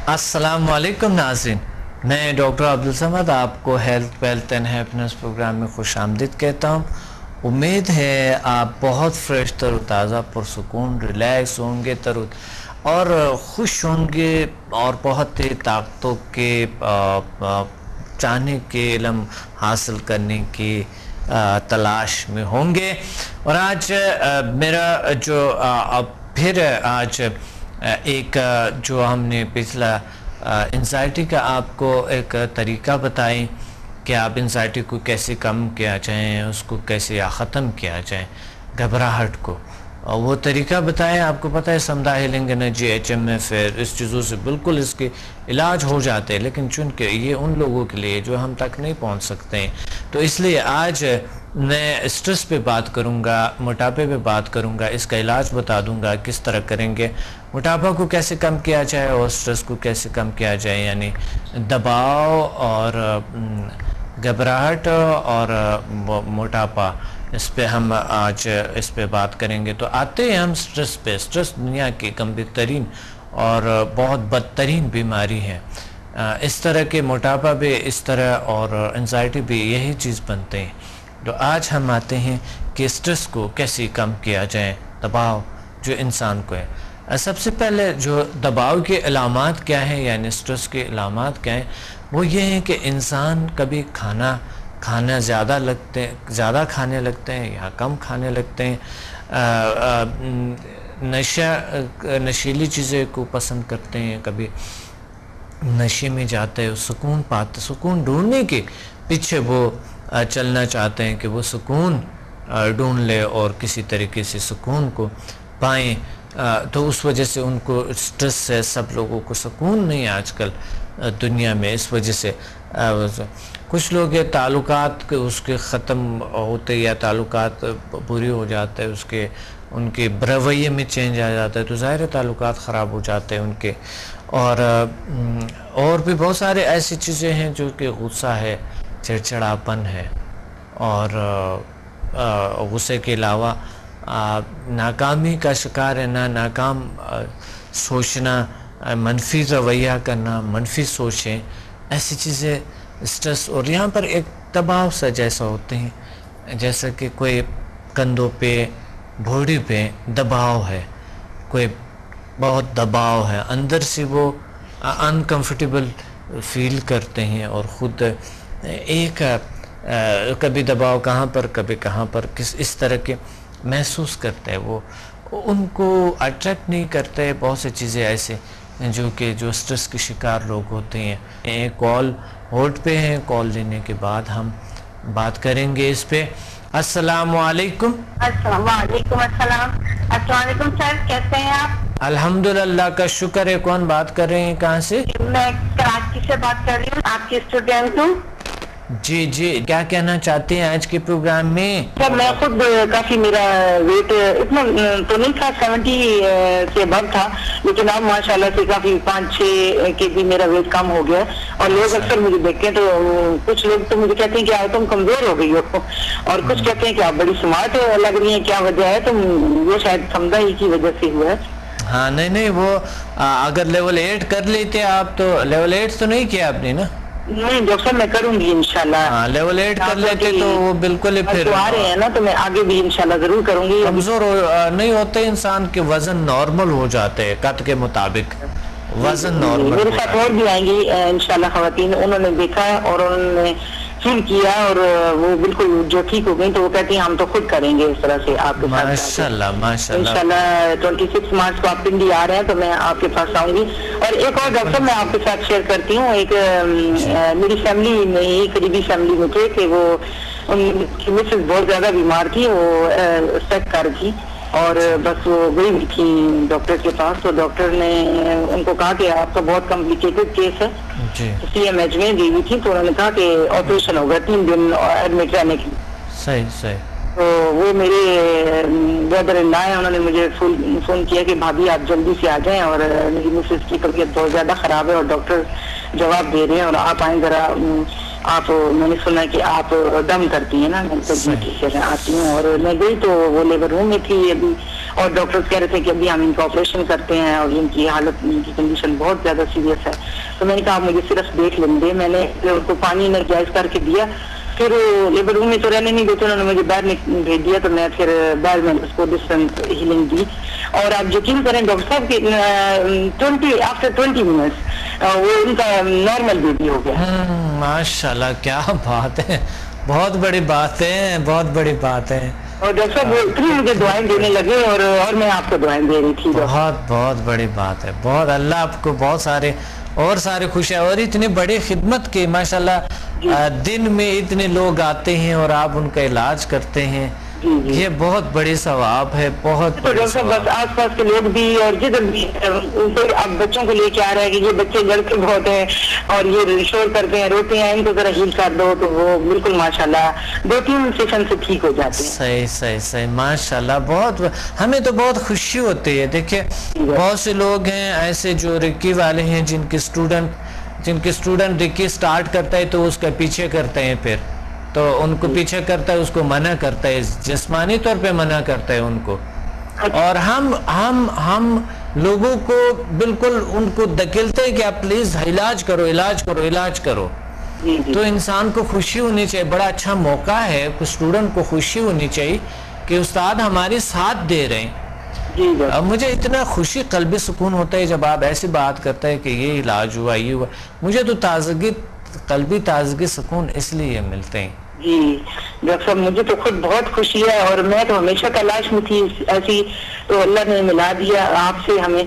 السلام علیکم ناظرین، میں ڈاکٹر عبدالصمد آپ کو health wealth and happiness programme میں خوش آمدید کہتا ہوں۔ امید ہے آپ بہت فریش تر و تازہ پرسکون ریلیکس ہوں گے اور خوش ہوں گے اور بہت طاقتوں کے چاہنے کے علم حاصل کرنے کی تلاش میں ہوں گے۔ اور آج میرا جو پھر آج ایک جو ہم نے پچھلا انزائٹی کا آپ کو ایک طریقہ بتائیں کہ آپ انزائٹی کو کیسے کم کیا جائیں، اس کو کیسے ختم کیا جائیں، گھبراہٹ کو، وہ طریقہ بتائیں۔ آپ کو پتہ ہے سمدھا ہیلنگ انرجی HMF اس چیزوں سے بالکل اس کے علاج ہو جاتے ہیں، لیکن چونکہ یہ ان لوگوں کے لیے جو ہم تک نہیں پہنچ سکتے ہیں، تو اس لیے آج میں اسٹریس پہ بات کروں گا، موٹاپے پہ بات کروں گا، اس کا علاج بتا دوں گا کس طرح کریں گے، موٹاپا کو کیسے کم کیا جائے اور اسٹریس کو کیسے کم کیا جائے، یعنی دباؤ اور گھبراہٹ اور موٹاپا، اس پہ ہم آج اس پہ بات کریں گے۔ تو آتے ہیں ہم اسٹریس پہ۔ اسٹریس دنیا کی گمبھیر ترین اور بہت بدترین بیماری ہے۔ اس طرح کے موٹاپا بھی اس طرح اور انزائٹی بھی یہی چیز بنتے ہیں۔ تو آج ہم آتے ہیں کہ اسٹریس کو کیسے کم کیا جائے، دباؤ جو انسان کو ہے۔ سب سے پہلے جو دباؤ کے علامات کیا ہیں، یعنی اسٹریس کے علامات کیا ہیں، وہ یہ ہیں کہ انسان کبھی کھانا زیادہ کھانے لگتے ہیں یا کم کھانے لگتے ہیں، نشیلی چیزیں کو پسند کرتے ہیں، کبھی نشے میں جاتے ہیں، سکون ڈھونڈنے کے پیچھے وہ چلنا چاہتے ہیں کہ وہ سکون ڈھونڈ لے اور کسی طریقے سے سکون کو پائیں، تو اس وجہ سے ان کو اسٹریس سے سب لوگوں کو سکون نہیں آج کل دنیا میں۔ اس وجہ سے کچھ لوگ تعلقات اس کے ختم ہوتے یا تعلقات بری ہو جاتے ہیں، ان کے رویے میں چینج آ جاتا ہے، تو ظاہر تعلقات خراب ہو جاتے ہیں ان کے۔ اور بھی بہت سارے ایسی چیزیں ہیں جو کہ غصہ ہے، چڑچڑاپن ہے، اور غصے کے علاوہ ناکامی کا شکار ہے، ناکام سوچنا، منفی رویہ کرنا، منفی سوچیں، ایسی چیزیں اسٹریس۔ اور یہاں پر ایک دباؤ سا جیسا ہوتے ہیں، جیسا کہ کوئی کندھوں پہ بھوڑی پہ دباؤ ہے، کوئی بہت دباؤ ہے، اندر سے وہ انکمفرٹیبل فیل کرتے ہیں اور خود ایک کبھی دباؤ کہاں پر کبھی کہاں پر اس طرح کے محسوس کرتے ہیں، وہ ان کو اٹریکٹ نہیں کرتے۔ بہت سی چیزیں ایسے جو اسٹریس کے شکار لوگ ہوتے ہیں۔ ایک کال ہولڈ پہ ہیں، کال لینے کے بعد ہم بات کریں گے اس پہ۔ السلام علیکم۔ وعلیکم السلام۔ السلام علیکم سر، کیسے ہیں آپ؟ الحمدللہ کا شکر ہے۔ کون بات کر رہے ہیں، کہاں سے؟ میں کراچی سے بات کر رہی ہوں، آپ کی اسٹوڈینٹ ہوں۔ جی، کیا کہنا چاہتے ہیں آج کے پروگرام میں؟ سر میں خود کافی، میرا ویٹ اتنا تو نہیں تھا، 70 سے ابو تھا، لیکن اب ماشاءاللہ سے کافی 5-6 کے بھی میرا ویٹ کم ہو گیا۔ اور لوگ اکثر مجھے دیکھتے ہیں تو کچھ لوگ تو مجھے کہتے ہیں کہ تم کمزور ہو گئی ہو، اور کچھ کہتے ہیں کہ آپ بڑی سمارٹ لگ رہی ہیں، کیا وجہ ہے؟ تو وہ شاید سمدھا ہی کی وجہ سے ہوا ہے۔ ہاں نہیں وہ اگر لیول 8 کر لیتے آپ تو، لیول 8 تو نہیں کیا آپ نے نا؟ نہیں ڈاکٹر صاحب میں کروں گی انشاءاللہ۔ ہاں لیول 8 کر لیتے تو وہ بالکل ہی پھر آ رہے ہیں نا، تو میں آگے بھی انشاءاللہ ضرور کروں گی۔ کمزور نہیں ہوتے انسان کے، وزن نارمل ہو جاتے ہیں، قد کے مطابق وزن نارمل۔ میرے ساتھ اور بھی آئیں گی انشاءاللہ خواتین، انہوں نے دیکھا اور انہوں نے فیل کیا اور وہ بالکل جو ٹھیک ہو گئی، تو وہ کہتی ہیں ہم تو خود کریں گے اس طرح سے آپ کے ساتھ۔ ماشاءاللہ انشاءاللہ 26 مارچ کو آپ پنڈی آ رہے ہیں تو میں آپ کے پاس آؤں گی۔ اور ایک اور ڈاکٹر میں آپ کے ساتھ شیئر کرتی ہوں، ایک میری فیملی میں ہی قریبی فیملی میں تھے کہ وہ ان کی مسز بہت زیادہ بیمار تھی، وہ سیک کر تھی، اور بس وہ گئی ہوئی تھی ڈاکٹر کے پاس، تو ڈاکٹر نے ان کو کہا کہ آپ کا بہت کمپلیکیٹڈ کیس ہے، CMH میں گئی ہوئی تھی، تو انہوں نے کہا کہ آپریشن ہوگا 3 دن ایڈمٹ رہنے کی۔ صحیح۔ تو وہ میرے بردر ان لا ہیں، انہوں نے مجھے فون کیا کہ بھابھی آپ جلدی سے آ جائیں، اور میری مسز کی طبیعت بہت زیادہ خراب ہے اور ڈاکٹر جواب دے رہے ہیں، اور آپ آئیں ذرا، آپ میں نے سنا کہ آپ دم کرتی ہیں نا، میں تو ٹھیک ہے آتی ہوں۔ اور میں گئی تو وہ لیبر روم میں تھی ابھی، اور ڈاکٹر کہہ رہے تھے کہ ابھی ہم ان کا آپریشن کرتے ہیں اور ان کی حالت، ان کی کنڈیشن بہت زیادہ سیریس ہے. تو میں نے کہا مجھے صرف دیکھ لیں دے. میں نے ان کو پانی انرجائز کر کے دیا. پھر لیبر روم میں تو رہنے نہیں دیتے، انہوں نے مجھے باہر بھیج دیا. تو میں پھر باہر میں اس کو ڈسٹنس ہیلنگ دی. اور آپ یقین کریں ڈاکٹر صاحب کہ آفٹر 20 منٹس وہ ان کا نارمل بیبی ہو گیا. ماشاءاللہ، کیا بات ہے، بہت بڑی بات ہے، بہت بڑی بات ہے. اور ڈاکٹر صاحب اتنی مجھے دعائیں دینے لگے اور میں آپ کو دعائیں دے رہی تھی. بہت بڑی بات ہے. بہت اللہ آپ کو بہت سارے خوشیاں اور اتنی بڑی خدمت کی. ماشاءاللہ دن میں اتنے لوگ آتے ہیں اور آپ ان کا علاج کرتے ہیں. یہ بہت بڑی ثواب ہے، بہت بڑی ثواب. بس آس پاس کے لوگ بھی اور جدھر بھی اب بچوں کو لے کے آ رہے ہیں کہ یہ بچے لڑکے بہت ہیں اور یہ شور کرتے ہیں، روتے ہیں، ان کو ذرا ہیل کر دو تو وہ بالکل ماشاءاللہ 2-3 سیشن سے ٹھیک ہو جاتے ہیں. صحیح ماشاءاللہ. ہمیں تو بہت خوشی ہوتی ہے. دیکھیں بہت سے لوگ ہیں ایسے جو ریکی والے ہیں جن کے اسٹوڈنٹ ریکی سٹارٹ کرتا ہے تو اس کا پیچھے کرتے ہیں، پھر تو ان کو پیچھے کرتا ہے، اس کو منع کرتا ہے، جسمانی طور پہ منع کرتا ہے ان کو. اور ہم لوگوں کو بالکل ان کو دھکیلتے ہیں کہ آپ پلیز علاج کرو. تو انسان کو خوشی ہونی چاہیے. بڑا اچھا موقع ہے، اسٹوڈنٹ کو خوشی ہونی چاہیے کہ استاد ہمارے ساتھ دے رہے ہیں. مجھے اتنا خوشی، قلبی سکون ہوتا ہے جب آپ ایسی بات کرتے ہیں کہ یہ علاج ہوا، یہ ہوا. مجھے تو قلبی تازگی سکون اس لیے ملتے ہیں. جی ڈاکٹر صاحب مجھے تو خود بہت خوشی ہے اور میں تو ہمیشہ تلاش میں تھی ایسی، تو اللہ نے ملا دیا آپ سے ہمیں.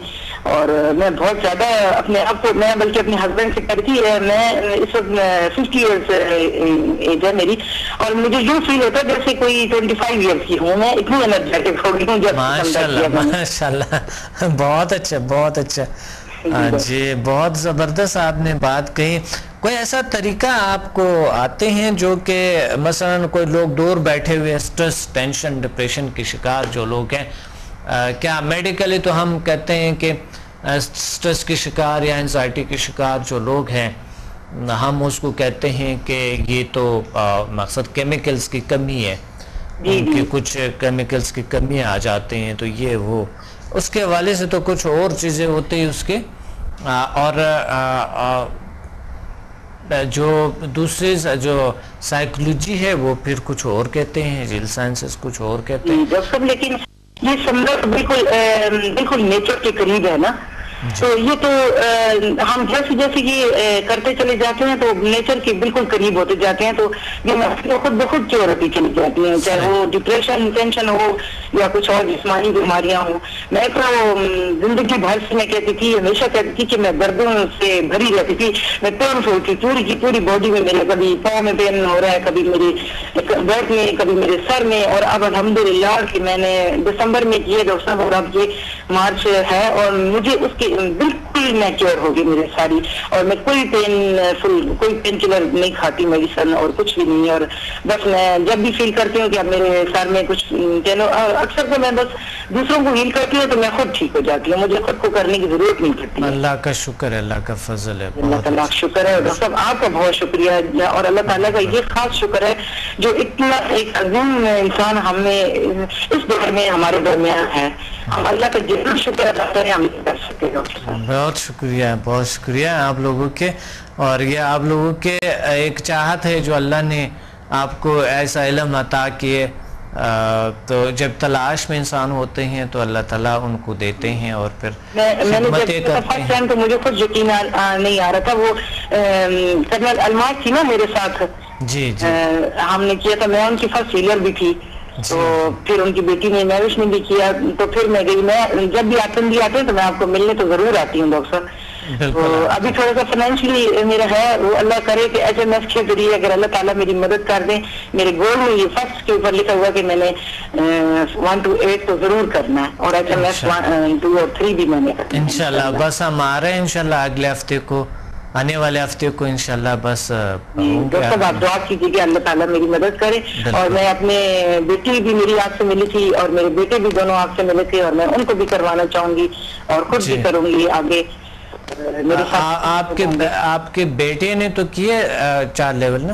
اور میں بہت زیادہ اپنے آپ کو، میں بلکہ اپنے ہسبینڈ سے کرتی ہے، میں اس وقت 50 ایئرس ایج ہے میری اور مجھے یوں فیل ہوتا ہے جیسے کوئی 25 ایئرس کی ہوں. میں اتنی انرجیٹک ہو گئی ہوں. ماشاءاللہ بہت اچھا. جی بہت زبردست آپ نے بات کہی. کوئی ایسا طریقہ آپ کو آتے ہیں جو کہ مثلا کوئی لوگ دور بیٹھے ہوئے سٹریس، ٹینشن، ڈپریشن کے شکار جو لوگ ہیں، کیا میڈیکلی تو ہم کہتے ہیں کہ سٹریس کے شکار یا انزائٹی کے شکار جو لوگ ہیں، ہم اس کو کہتے ہیں کہ یہ تو مقصد کیمیکلز کی کمی ہے، ان کے کچھ کیمیکلز کی کمی آ جاتے ہیں، تو یہ وہ اس کے حوالے سے تو کچھ اور چیزیں ہوتی ہیں اس کے. اور جو دوسری جو سائیکولوجی ہے وہ پھر کچھ اور کہتے ہیں، ریل سائنسز کچھ اور کہتے ہیں. لیکن یہ سمجھ بالکل نیچر کے قریب ہے نا. تو یہ تو ہم جیسے یہ کرتے چلے جاتے ہیں تو نیچر کے بالکل قریب ہوتے جاتے ہیں. تو یہ خود بخود چور ہوتی چلی جاتی ہیں، چاہے وہ ڈپریشن، ٹینشن ہو یا کچھ اور جسمانی بیماریاں ہوں. میں تو زندگی بھر سے میں کہتی تھی، ہمیشہ کہتی تھی کہ میں دردوں سے بھری رہتی تھی. میں پینفل تھی پوری کی پوری باڈی میں. میرے کبھی پاؤں میں پین ہو رہا ہے، کبھی میری بیک میں، کبھی میرے سر میں. اور اب الحمدللہ کہ میں نے دسمبر میں کیے ڈاکٹر صاحب اور اب یہ مارچ ہے اور مجھے اس کے بالکل میں کیور ہوگی میرے ساری. اور میں کوئی پین کلر نہیں کھاتی، میڈیسن اور کچھ بھی نہیں. اور بس میں جب بھی فیل کرتی ہوں کہ اب میرے سر میں کچھ اکثر تو میں بس دوسروں کو ہیل کرتی ہوں تو میں خود ٹھیک ہو جاتی ہوں. مجھے خود کو کرنے کی ضرورت نہیں پڑتی. اللہ کا شکر ہے، اللہ کا فضل ہے، اللہ تعالیٰ کا شکر ہے. ڈاکٹر صاحب آپ کا بہت شکریہ اور اللہ تعالیٰ کا یہ خاص شکر ہے جو اتنا ایک عظیم انسان ہمیں اس دور میں ہمارے درمیان ہے. ہم اللہ کا جتنا شکر ادا کریں ہم نہیں کر سکتے. ڈاکٹر صاحب بہت شکریہ آپ لوگوں کے. اور یہ آپ لوگوں کے ایک چاہت ہے جو اللہ نے آپ کو ایسا علم عطا کیے، تو جب تلاش میں انسان ہوتے ہیں تو اللہ تعالیٰ ان کو دیتے ہیں اور پھر خدمتیں کرتے ہیں. تو مجھے خود یقین نہیں آ رہا تھا. وہ کرنل الماس تھی نا میرے ساتھ، جی ہم نے کیا تھا. میں ان کی فرسٹ سیلر بھی تھی. تو پھر ان کی بیٹی نے میرش نے بھی کیا. تو پھر میں گئی. میں جب بھی آتے ہیں تو میں آپ کو ملنے تو ضرور آتی ہوں ڈاکٹر صاحب. تو ابھی تھوڑا سا فائنینشلی میرا ہے، وہ اللہ کرے کہ SMS کے ذریعے اگر اللہ تعالیٰ میری مدد کر دیں. میرے گول میں یہ فرسٹ کے اوپر لکھا ہوا کہ میں نے 1 to 8 تو ضرور کرنا ہے اور SMS 1, 2 اور 3 بھی میں نے کرنا ہے انشاءاللہ. بس ہم آ رہے ہیں انشاءاللہ اگلے ہفتے کو، آنے والے ہفتے کو انشاءاللہ. بس ڈاکٹر صاحب آپ دعا کیجیے کہ اللہ تعالیٰ میری مدد کرے. اور میں اپنے بیٹی بھی میری آپ سے ملی تھی اور میرے بیٹے بھی دونوں آپ سے ملے تھے اور میں ان کو بھی کروانا چاہوں گی اور خود بھی کروں گی آگے. آپ کے بیٹے نے تو کیے 4 لیول نا؟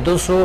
200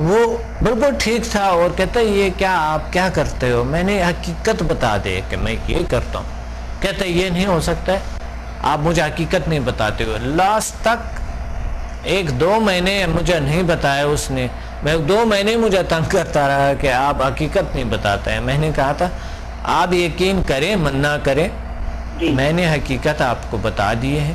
وہ بالکل ٹھیک تھا اور کہتا یہ کیا آپ کیا کرتے ہو؟ میں نے حقیقت بتا دے کہ میں یہ کرتا ہوں. کہتا یہ نہیں ہو سکتا ہے, آپ مجھے حقیقت نہیں بتاتے ہو. لاسٹ تک 1-2 مہینے مجھے نہیں بتایا اس نے. میں 2 مہینے مجھے تنگ کرتا رہا کہ آپ حقیقت نہیں بتاتے ہیں. میں نے کہا تھا آپ یقین کریں من نہ کریں, میں نے حقیقت آپ کو بتا دی ہے.